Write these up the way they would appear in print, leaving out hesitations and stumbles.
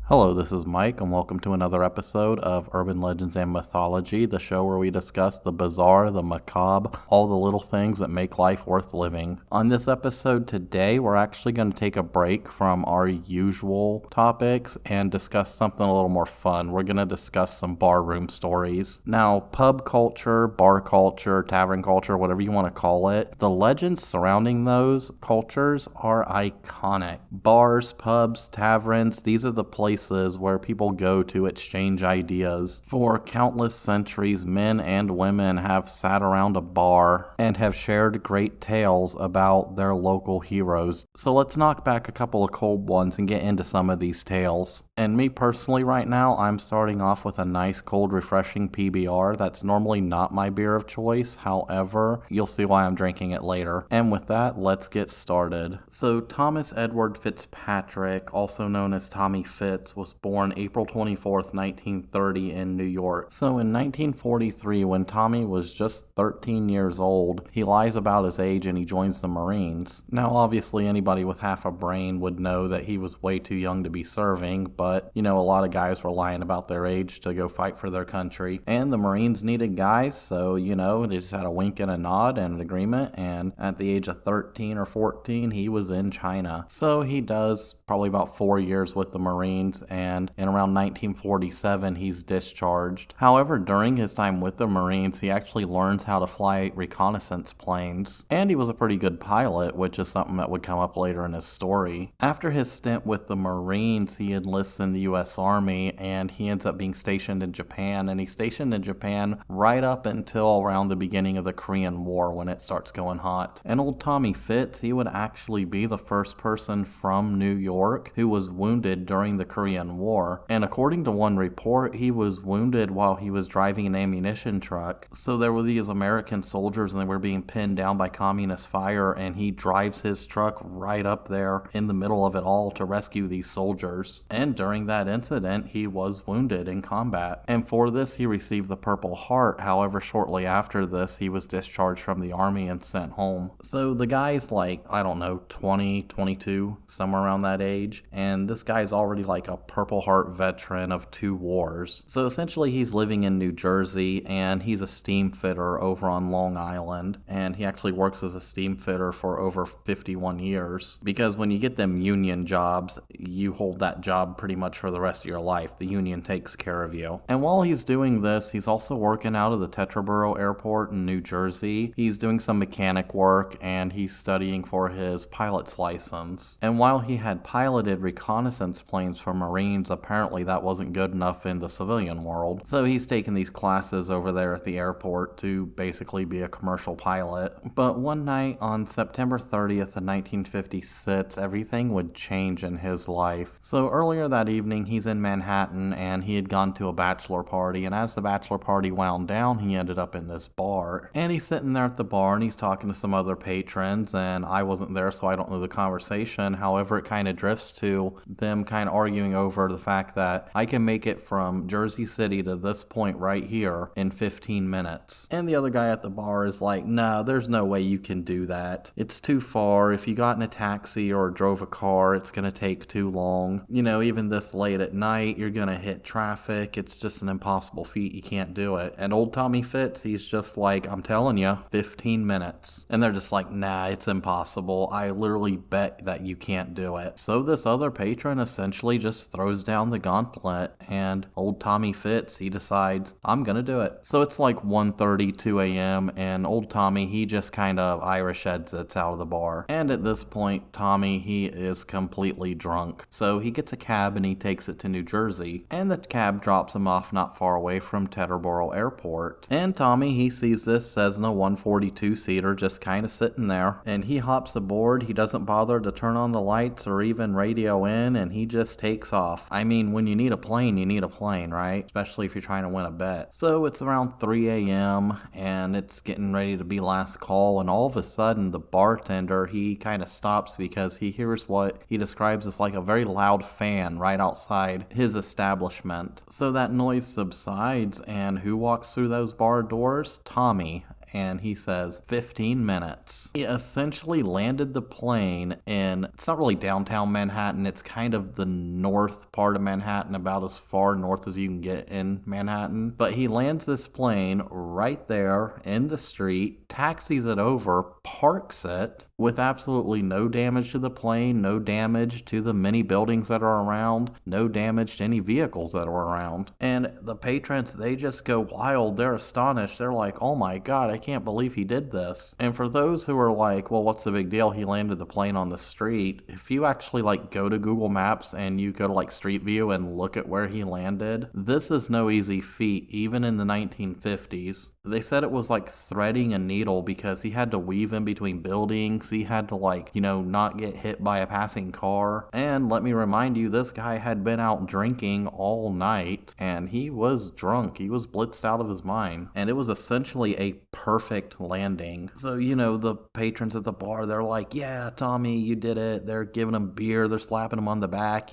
Hello, this is Mike, and welcome to another episode of Urban Legends and Mythology, the show where we discuss the bizarre, the macabre, all the little things that make life worth living. On this episode today, we're actually going to take a break from our usual topics and discuss something a little more fun. We're going to discuss some barroom stories. Now, pub culture, bar culture, tavern culture, whatever you want to call it, the legends surrounding those cultures are iconic. Bars, pubs, taverns, these are the places where people go to exchange ideas. For countless centuries, men and women have sat around a bar and have shared great tales about their local heroes. So let's knock back a couple of cold ones and get into some of these tales. And me personally right now, I'm starting off with a nice cold refreshing PBR. That's normally not my beer of choice. However, you'll see why I'm drinking it later. And with that, let's get started. So Thomas Edward Fitzpatrick, also known as Tommy Fitz, was born April 24th, 1930 in New York. So in 1943, when Tommy was just 13 years old, he lies about his age and he joins the Marines. Now obviously anybody with half a brain would know that he was way too young to be serving, but a lot of guys were lying about their age to go fight for their country, and the Marines needed guys, so they just had a wink and a nod and an agreement, and at the age of 13 or 14 he was in China. So he does probably about 4 years with the Marines, and in around 1947 he's discharged. However, during his time with the Marines, he actually learns how to fly reconnaissance planes, and he was a pretty good pilot, which is something that would come up later in his story. After his stint with the Marines, he enlists in the U.S. Army, and he ends up being stationed in Japan, and he's stationed in Japan right up until around the beginning of the Korean War when it starts going hot. And old Tommy Fitz, he would actually be the first person from New York who was wounded during the Korean War, and according to one report, he was wounded while he was driving an ammunition truck. So there were these American soldiers and they were being pinned down by communist fire, and he drives his truck right up there in the middle of it all to rescue these soldiers. And during that incident, he was wounded in combat, and for this he received the Purple Heart. However, shortly after this, he was discharged from the army and sent home. So the guy's 20, 22, somewhere around that age, and this guy's already like a Purple Heart veteran of 2 wars. So essentially he's living in New Jersey, and he's a steam fitter over on Long Island, and he actually works as a steam fitter for over 51 years, because when you get them union jobs, you hold that job pretty much for the rest of your life. The union takes care of you. And while he's doing this, he's also working out of the Teterboro Airport in New Jersey. He's doing some mechanic work, and he's studying for his pilot's license. And while he had piloted reconnaissance planes for Marines, apparently that wasn't good enough in the civilian world. So he's taking these classes over there at the airport to basically be a commercial pilot. But one night on September 30th of 1956, everything would change in his life. So earlier that evening, he's in Manhattan, and he had gone to a bachelor party, and as the bachelor party wound down, he ended up in this bar. And he's sitting there at the bar, and he's talking to some other patrons, and I wasn't there, so I don't know the conversation. However, it kind of drifts to them kind of arguing over the fact that I can make it from Jersey City to this point right here in 15 minutes. And the other guy at the bar is like, no, there's no way you can do that. It's too far. If you got in a taxi or drove a car, it's going to take too long. Even this late at night, you're going to hit traffic. It's just an impossible feat. You can't do it. And old Tommy Fitz, he's just like, I'm telling you, 15 minutes. And they're just like, nah, it's impossible. I literally bet that you can't do it. So this other patron essentially just throws down the gauntlet, and old Tommy Fitz, he decides, I'm going to do it. So it's like 1:30, 2 a.m., and old Tommy, he just kind of Irish exits out of the bar. And at this point, Tommy, he is completely drunk. So he gets a cab and he takes it to New Jersey, and the cab drops him off not far away from Teterboro Airport. And Tommy, he sees this Cessna 142-seater just kind of sitting there, and he hops aboard. He doesn't bother to turn on the lights or even radio in, and he just takes off. I mean, when you need a plane, you need a plane, right? Especially if you're trying to win a bet. So it's around 3 a.m., and it's getting ready to be last call, and all of a sudden, the bartender, he kind of stops because he hears what he describes as like a very loud fan right outside his establishment. So that noise subsides, and who walks through those bar doors? Tommy. and he says 15 minutes. He essentially landed the plane in, it's not really downtown Manhattan, it's kind of the north part of Manhattan, about as far north as you can get in Manhattan. But he lands this plane right there in the street, taxis it over, parks it with absolutely no damage to the plane, no damage to the many buildings that are around, no damage to any vehicles that are around. And the patrons, they just go wild. They're astonished. They're like, oh my God, I can't believe he did this. And for those who are like, well, what's the big deal? He landed the plane on the street. If you actually like go to Google Maps and you go to like Street View and look at where he landed, this is no easy feat, even in the 1950s. They said it was like threading a needle because he had to weave in between buildings. He had to like, not get hit by a passing car. And let me remind you, this guy had been out drinking all night and he was drunk. He was blitzed out of his mind. And it was essentially a perfect landing. So, the patrons at the bar, they're like, yeah, Tommy, you did it. They're giving him beer. They're slapping him on the back,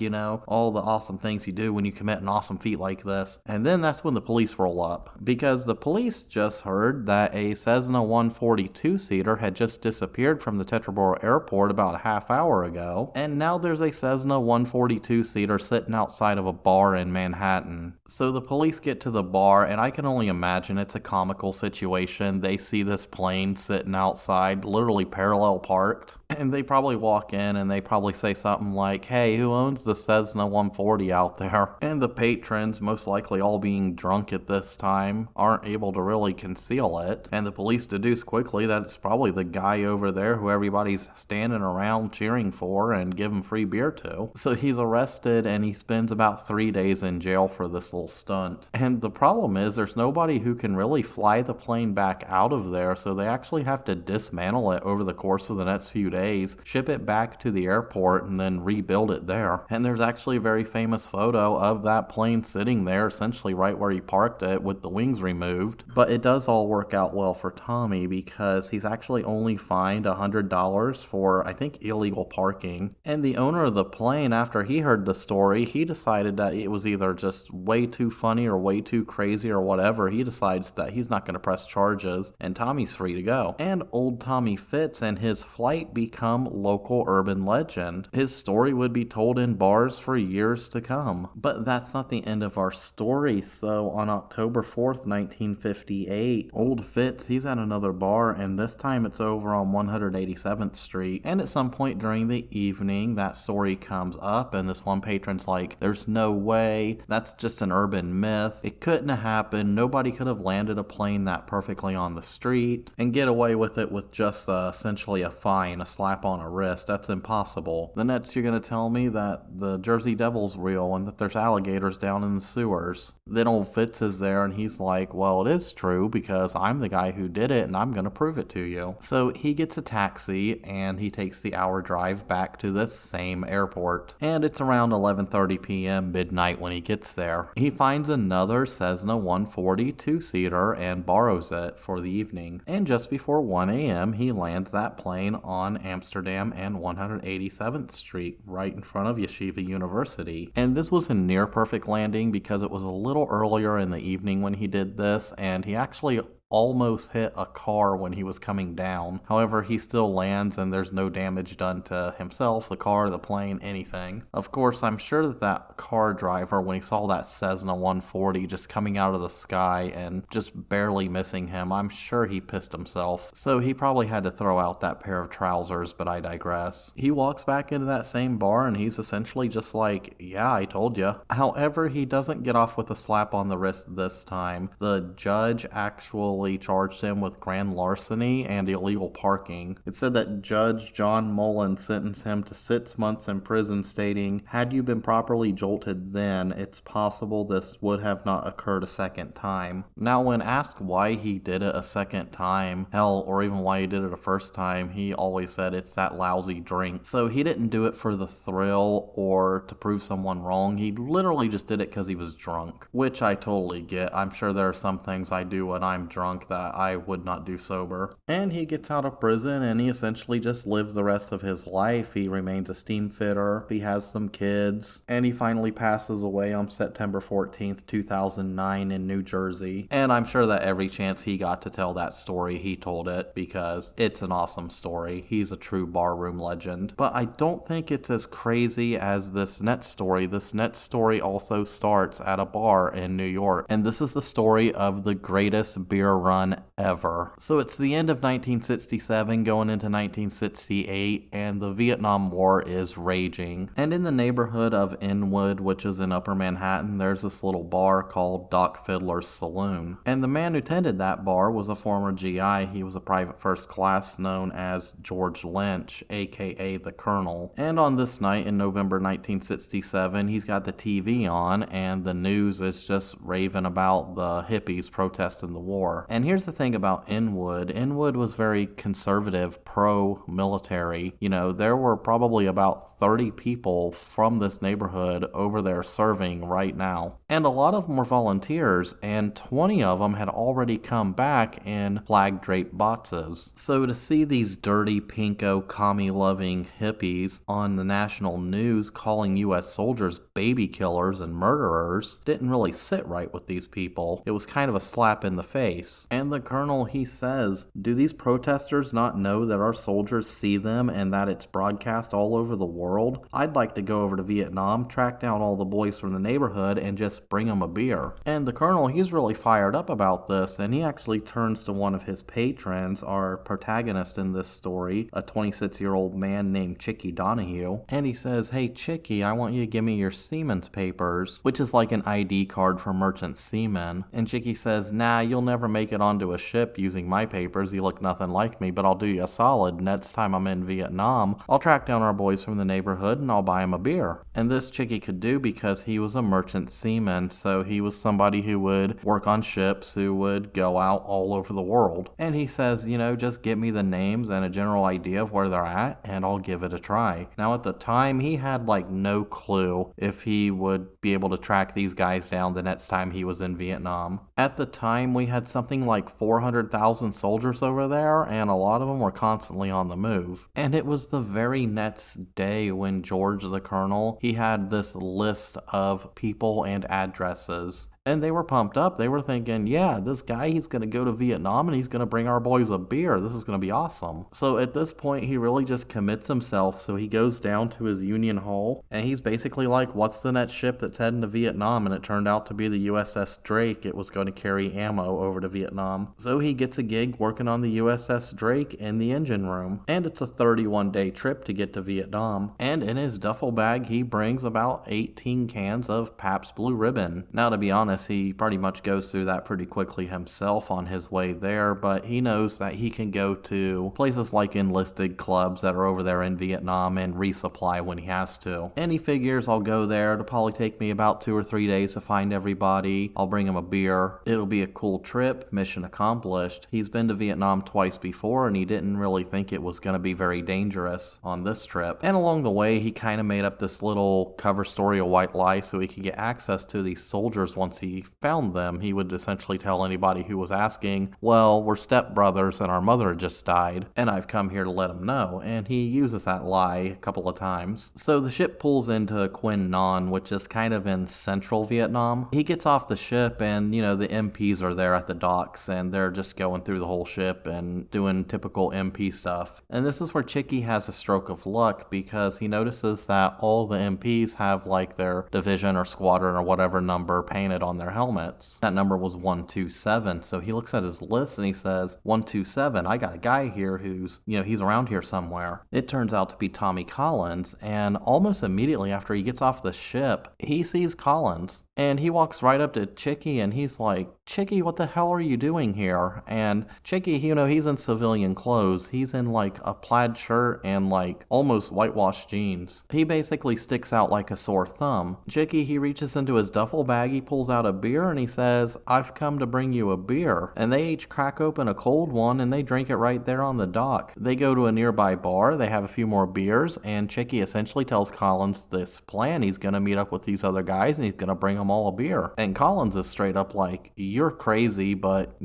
all the awesome things you do when you commit an awesome feat like this. And then that's when the police roll up, because the police just heard that a Cessna 142-seater had just disappeared from the Teterboro Airport about a half hour ago, and now there's a Cessna 142-seater sitting outside of a bar in Manhattan. So the police get to the bar, and I can only imagine it's a comical situation. They see this plane sitting outside, literally parallel parked, and they probably walk in and they probably say something like, hey, who owns the Cessna 140 out there? And the patrons, most likely all being drunk at this time, aren't able to really conceal it, and the police deduce quickly that it's probably the guy over there who everybody's standing around cheering for and giving free beer to. So he's arrested and he spends about 3 days in jail for this little stunt. And the problem is there's nobody who can really fly the plane back out of there, so they actually have to dismantle it over the course of the next few days, ship it back to the airport, and then rebuild it there. And there's actually a very famous photo of that plane sitting there, essentially right where he parked it, with the wings removed. But it does all work out well for Tommy, because he's actually only fined $100 for, I think, illegal parking. And the owner of the plane, after he heard the story, he decided that it was either just way too funny or way too crazy or whatever. He decides that he's not going to press charges, and Tommy's free to go. And old Tommy Fitz and his flight become local urban legend. His story would be told in bars for years to come. But that's not the end of our story. So on October 4th, 1958, old Fitz, he's at another bar, and this time it's over on 187th Street. And at some point during the evening, that story comes up, and this one patron's like, there's no way, that's just an urban myth. It couldn't have happened. Nobody could have landed a plane that perfectly on the street and get away with it with just essentially a fine, a slap on a wrist. That's impossible. The next you're going to tell me that the Jersey Devil's real and that there's alligators down in the sewers. Then old Fitz is there and he's like, well, it is true because I'm the guy who did it and I'm going to prove it to you. So he gets a taxi and he takes the hour drive back to this same airport. And it's around 11:30 p.m. midnight when he gets there. He finds another Cessna 142-seater and borrows it for the evening. And just before 1 a.m. he lands that plane on Amsterdam and 187th Street, right in front of Yeshiva University. And this was a near perfect landing because it was a little earlier in the evening when he did this, and he actually almost hit a car when he was coming down. However, he still lands and there's no damage done to himself, the car, the plane, anything. Of course, I'm sure that car driver, when he saw that Cessna 140 just coming out of the sky and just barely missing him, I'm sure he pissed himself. So he probably had to throw out that pair of trousers, but I digress. He walks back into that same bar and he's essentially just like, yeah, I told you. However, he doesn't get off with a slap on the wrist this time. The judge actually charged him with grand larceny and illegal parking. It said that Judge John Mullen sentenced him to 6 months in prison, stating, had you been properly jolted then, it's possible this would have not occurred a second time. Now, when asked why he did it a second time, hell, or even why he did it a first time, he always said it's that lousy drink. So he didn't do it for the thrill or to prove someone wrong. He literally just did it because he was drunk, which I totally get. I'm sure there are some things I do when I'm drunk drunk that I would not do sober. And he gets out of prison and he essentially just lives the rest of his life. He remains a steam fitter, he has some kids, and he finally passes away on September 14th, 2009 in New Jersey. And I'm sure that every chance he got to tell that story, he told it because it's an awesome story. He's a true barroom legend. But I don't think it's as crazy as this next story. This next story also starts at a bar in New York. And this is the story of the greatest beer run ever. So it's the end of 1967 going into 1968, and the Vietnam War is raging. And in the neighborhood of Inwood, which is in Upper Manhattan, there's this little bar called Doc Fiddler's Saloon. And the man who tended that bar was a former GI. He was a private first class known as George Lynch, aka the Colonel. And on this night in November 1967, he's got the TV on, and the news is just raving about the hippies protesting the war. And here's the thing about Inwood. Inwood was very conservative, pro-military. You know, there were probably about 30 people from this neighborhood over there serving right now. And a lot of them were volunteers, and 20 of them had already come back in flag-draped boxes. So to see these dirty, pinko, commie-loving hippies on the national news calling U.S. soldiers baby killers and murderers didn't really sit right with these people. It was kind of a slap in the face. And the colonel, he says, do these protesters not know that our soldiers see them and that it's broadcast all over the world? I'd like to go over to Vietnam, track down all the boys from the neighborhood, and just bring them a beer. And the colonel, he's really fired up about this, and he actually turns to one of his patrons, our protagonist in this story, a 26-year-old man named Chicky Donahue, and he says, hey Chicky, I want you to give me your seaman's papers, which is like an ID card for merchant seamen. And Chicky says, nah, you'll never make it onto a ship using my papers, you look nothing like me, but I'll do you a solid. Next time I'm in Vietnam, I'll track down our boys from the neighborhood and I'll buy them a beer. And this Chicky could do because he was a merchant seaman, so he was somebody who would work on ships, who would go out all over the world. And he says, you know, just get me the names and a general idea of where they're at, and I'll give it a try. Now at the time, he had like no clue if he would be able to track these guys down the next time he was in Vietnam. At the time, we had something like 400,000 soldiers over there, and a lot of them were constantly on the move. And it was the very next day when George the Colonel, he had this list of people and addresses. And they were pumped up. They were thinking, yeah, this guy, he's going to go to Vietnam and he's going to bring our boys a beer. This is going to be awesome. So at this point, he really just commits himself. So he goes down to his Union Hall and he's basically like, what's the next ship that's heading to Vietnam? And it turned out to be the USS Drake. It was going to carry ammo over to Vietnam. So he gets a gig working on the USS Drake in the engine room. And it's a 31-day trip to get to Vietnam. And in his duffel bag, he brings about 18 cans of Pabst Blue Ribbon. Now, to be honest, he pretty much goes through that pretty quickly himself on his way there, but he knows that he can go to places like enlisted clubs that are over there in Vietnam and resupply when he has to. And he figures, I'll go there, it'll probably take me about 2 or 3 days to find everybody, I'll bring him a beer, it'll be a cool trip, mission accomplished. He's been to Vietnam twice before and he didn't really think it was going to be very dangerous on this trip. And along the way, he kind of made up this little cover story, a white lie, so he could get access to these soldiers once he found them. He would essentially tell anybody who was asking, well, we're stepbrothers and our mother just died, and I've come here to let them know. And he uses that lie a couple of times. So the ship pulls into Quang Ninh, which is kind of in central Vietnam. He gets off the ship and, you know, the MPs are there at the docks and they're just going through the whole ship and doing typical MP stuff. And this is where Chicky has a stroke of luck because he notices that all the MPs have like their division or squadron or whatever number painted on their helmets. That number was 127, so he looks at his list and he says, 127, I got a guy here who's, you know, he's around here somewhere. It turns out to be Tommy Collins, and almost immediately after he gets off the ship, he sees Collins. And he walks right up to Chicky and he's like, Chicky, what the hell are you doing here? And Chicky, you know, he's in civilian clothes. He's in like a plaid shirt and like almost whitewashed jeans. He basically sticks out like a sore thumb. Chicky, he reaches into his duffel bag, he pulls out a beer and he says, I've come to bring you a beer. And they each crack open a cold one and they drink it right there on the dock. They go to a nearby bar, they have a few more beers, and Chicky essentially tells Collins this plan. He's going to meet up with these other guys and he's going to bring them them all a beer. And Collins is straight up like, you're crazy, but,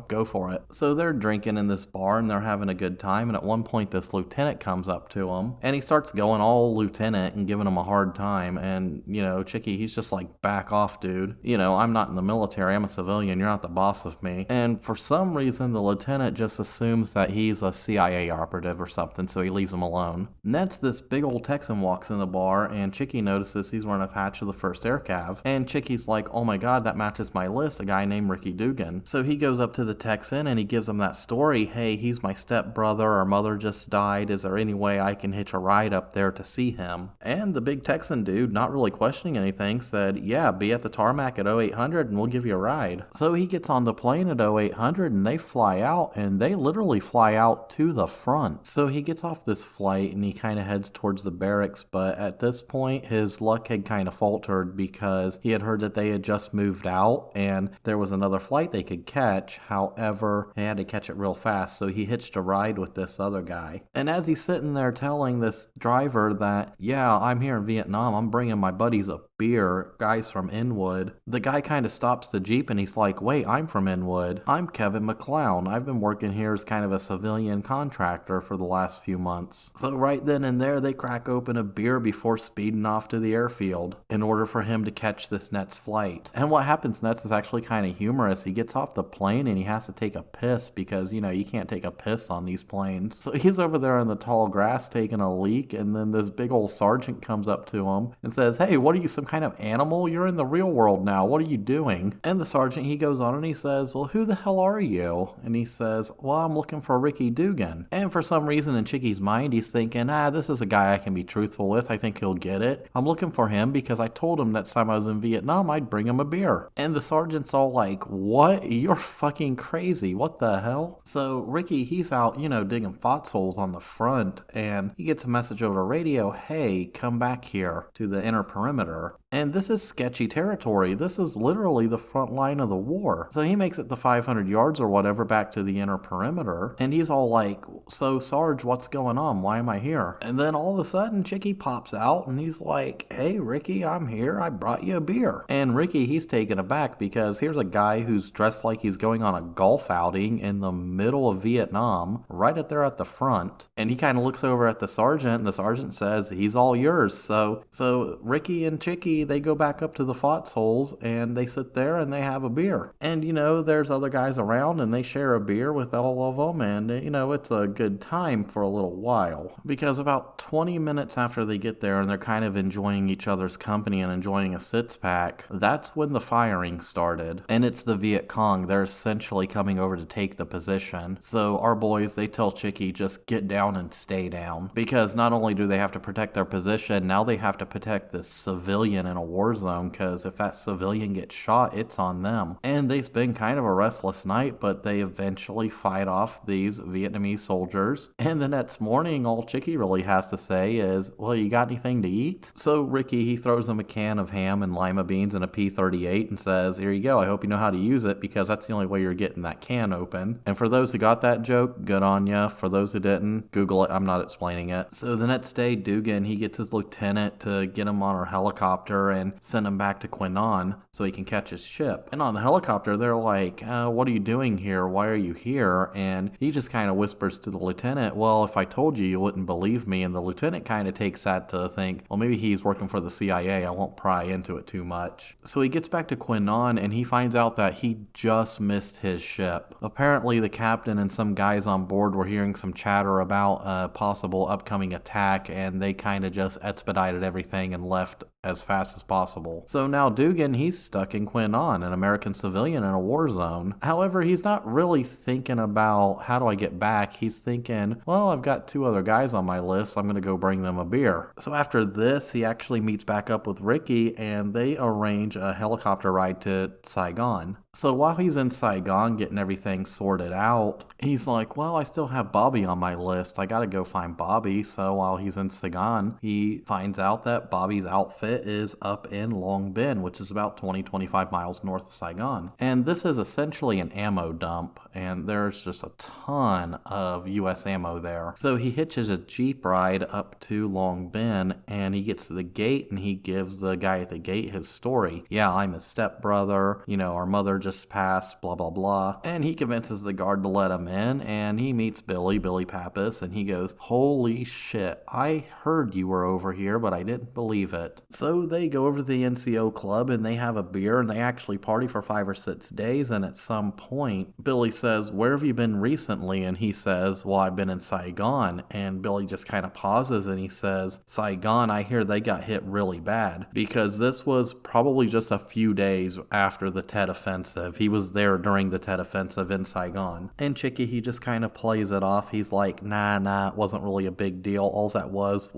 go for it. So they're drinking in this bar and they're having a good time. And at one point, this lieutenant comes up to him and he starts going all lieutenant and giving him a hard time. And, Chicky, he's just like, back off, dude. I'm not in the military. I'm a civilian. You're not the boss of me. And for some reason, the lieutenant just assumes that he's a CIA operative or something, so he leaves him alone. Next, this big old Texan walks in the bar, and Chicky notices he's wearing a patch of the 1st Air Cav. And Chicky's like, oh my god, that matches my list, a guy named Ricky Dugan. So he goes up to the Texan, and he gives him that story, hey, he's my stepbrother, our mother just died, is there any way I can hitch a ride up there to see him? And the big Texan dude, not really questioning anything, said, yeah, be at the tarmac at 0800 and we'll give you a ride. So he gets on the plane at 0800 and they fly out, and they literally fly out to the front. So he gets off this flight and he kind of heads towards the barracks, but at this point his luck had kind of faltered because he had heard that they had just moved out and there was another flight they could catch. However, they had to catch it real fast, so he hitched a ride with this other guy. And as he's sitting there telling this driver that, yeah, I'm here in Vietnam, I'm bringing my buddies a beer, guys from Inwood, the guy kind of stops the Jeep and he's like, wait, I'm from Inwood. I'm Kevin McClown. I've been working here as kind of a civilian contractor for the last few months. So right then and there, they crack open a beer before speeding off to the airfield in order for him to catch this next flight. And what happens next is actually kind of humorous. He gets off the plane and he has to take a piss because, you can't take a piss on these planes. So he's over there in the tall grass taking a leak, and then this big old sergeant comes up to him and says, hey, what are you, some kind of animal? You're in the real world now. What are you doing? And the sergeant, he goes on and he says, well, who the hell are you? And he says, well, I'm looking for Ricky Dugan. And for some reason in Chicky's mind, he's thinking, this is a guy I can be truthful with. I think he'll get it. I'm looking for him because I told him next time I was in Vietnam, I'd bring him a beer. And the sergeant's all like, what? You're fucking crazy. What the hell? So Ricky, he's out, digging foxholes on the front, and he gets a message over the radio, hey, come back here to the inner perimeter. And this is sketchy territory. This is literally the front line of the war. So he makes it the 500 yards or whatever back to the inner perimeter. And he's all like, so Sarge, what's going on? Why am I here? And then all of a sudden, Chicky pops out and he's like, hey, Ricky, I'm here. I brought you a beer. And Ricky, he's taken aback because here's a guy who's dressed like he's going on a golf outing in the middle of Vietnam, right up there at the front. And he kind of looks over at the sergeant, and the sergeant says, he's all yours. So Ricky and Chicky, they go back up to the foxholes and they sit there and they have a beer. And, there's other guys around and they share a beer with all of them. And, it's a good time for a little while. Because about 20 minutes after they get there and they're kind of enjoying each other's company and enjoying a six-pack, that's when the firing started. And it's the Viet Cong. They're essentially coming over to take the position. So our boys, they tell Chicky, just get down and stay down. Because not only do they have to protect their position, now they have to protect this civilian in a war zone, because if that civilian gets shot, it's on them. And it's been kind of a restless night, but they eventually fight off these Vietnamese soldiers. And the next morning, all Chicky really has to say is, well, you got anything to eat? So Ricky, he throws them a can of ham and lima beans and a P-38 and says, here you go, I hope you know how to use it, because that's the only way you're getting that can open. And for those who got that joke, good on ya. For those who didn't, Google it, I'm not explaining it. So the next day, Dugan, he gets his lieutenant to get him on our helicopter and send him back to Quinnon so he can catch his ship. And on the helicopter, they're like, what are you doing here? Why are you here? And he just kind of whispers to the lieutenant, well, if I told you, you wouldn't believe me. And the lieutenant kind of takes that to think, well, maybe he's working for the CIA. I won't pry into it too much. So he gets back to Quinnon and he finds out that he just missed his ship. Apparently, the captain and some guys on board were hearing some chatter about a possible upcoming attack, and they kind of just expedited everything and left as fast as possible. So now Dugan, he's stuck in Quinnon, an American civilian in a war zone. However, he's not really thinking about how do I get back. He's thinking, well, I've got 2 other guys on my list. I'm going to go bring them a beer. So after this, he actually meets back up with Ricky and they arrange a helicopter ride to Saigon. So while he's in Saigon getting everything sorted out, he's like, well, I still have Bobby on my list. I got to go find Bobby. So while he's in Saigon, he finds out that Bobby's outfit area is up in Long Binh, which is about 25 miles north of Saigon. And this is essentially an ammo dump, and there's just a ton of U.S. ammo there. So he hitches a Jeep ride up to Long Binh, and he gets to the gate, and he gives the guy at the gate his story. Yeah, I'm his stepbrother, our mother just passed, blah, blah, blah. And he convinces the guard to let him in, and he meets Billy Pappas, and he goes, holy shit, I heard you were over here, but I didn't believe it. So they go over to the NCO club, and they have a beer, and they actually party for 5 or 6 days, and at some point, Billy says, where have you been recently? And he says, well, I've been in Saigon. And Billy just kind of pauses, and he says, Saigon, I hear they got hit really bad, because this was probably just a few days after the Tet Offensive. He was there during the Tet Offensive in Saigon. And Chicky, he just kind of plays it off. He's like, nah, it wasn't really a big deal. All that was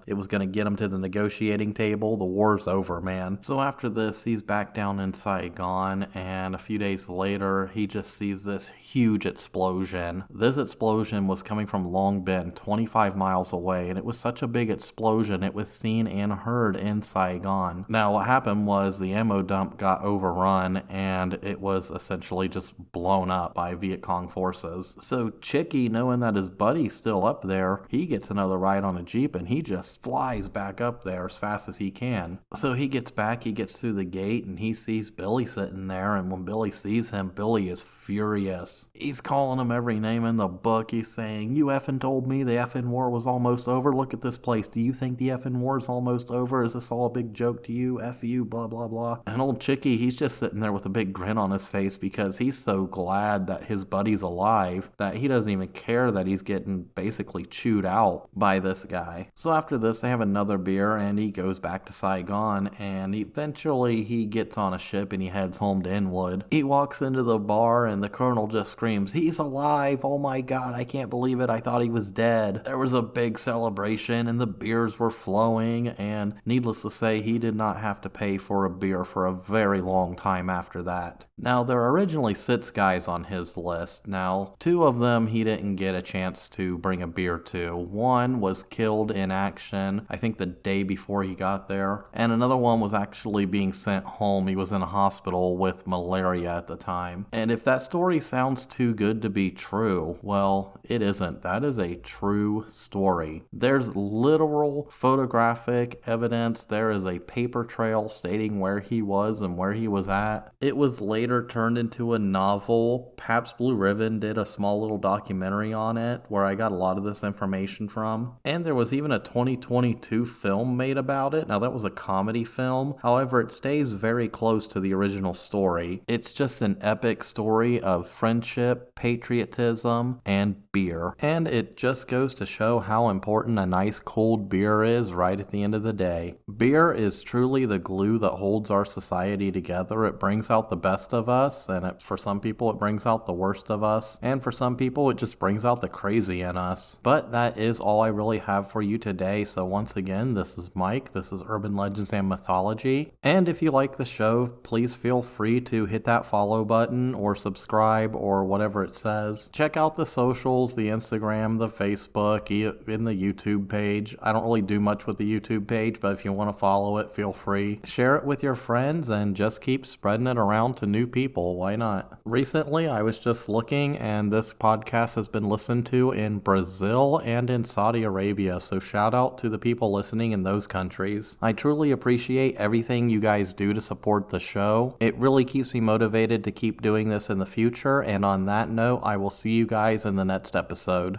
it was going to get him to the negotiating table. The war's over, man. So after this, he's back down in Saigon, and a few days later, he just sees this huge explosion. This explosion was coming from Long Binh, 25 miles away, and it was such a big explosion, it was seen and heard in Saigon. Now, what happened was the ammo dump got overrun, and it was essentially just blown up by Viet Cong forces. So Chicky, knowing that his buddy's still up there, he gets another ride on a Jeep, and he just flies back up there as fast as he can. So he gets back, he gets through the gate, and he sees Billy sitting there, and when Billy sees him, Billy is furious. He's calling him every name in the book. He's saying, you effing told me the effing war was almost over. Look at this place. Do you think the effing war is almost over? Is this all a big joke to you? F you, blah, blah, blah. And old Chicky, he's just sitting there with a big grin on his face because he's so glad that his buddy's alive that he doesn't even care that he's getting basically chewed out by this guy. So after this, they have another beer, and he goes back to Saigon, and eventually he gets on a ship and he heads home to Inwood. He walks into the bar, and the colonel just screams, he's alive! Oh my god, I can't believe it. I thought he was dead. There was a big celebration, and the beers were flowing, and needless to say, he did not have to pay for a beer for a very long time after that. Now, there were originally 6 guys on his list. Now, 2 of them he didn't get a chance to bring a beer to. One was killed in action, I think the day before he got there, and another one was actually being sent home. He was in a hospital with malaria at the time. And if that story sounds too good to be true, well, it isn't. That is a true story. There's literal photographic evidence. There is a paper trail stating where he was and where he was at. It was later turned into a novel. Pabst Blue Ribbon did a small little documentary on it where I got a lot of this information from. And there was even a 2022 film made about it. Now, that was a comedy film. However, it stays very close to the original story. It's just an epic story of friendship, patriotism, and beer. And it just goes to show how important a nice cold beer is right at the end of the day. Beer is truly the glue that holds our society together. It brings out the best of us, and for some people it brings out the worst of us, and for some people it just brings out the crazy in us. But that is all I really have for you today. So once again, this is Mike. This is Urban Legends and Mythology. And if you like the show, please feel free to hit that follow button or subscribe or whatever it says. Check out the socials, the Instagram, the Facebook, in the YouTube page. I don't really do much with the YouTube page, but if you want to follow it, feel free. Share it with your friends and just keep spreading it around to new people. Why not? Recently, I was just looking, and this podcast has been listened to in Brazil and in Saudi Arabia, so shout out to the people listening in those countries. I truly appreciate everything you guys do to support the show. It really keeps me motivated to keep doing this in the future, and on that note, I will see you guys in the next episode.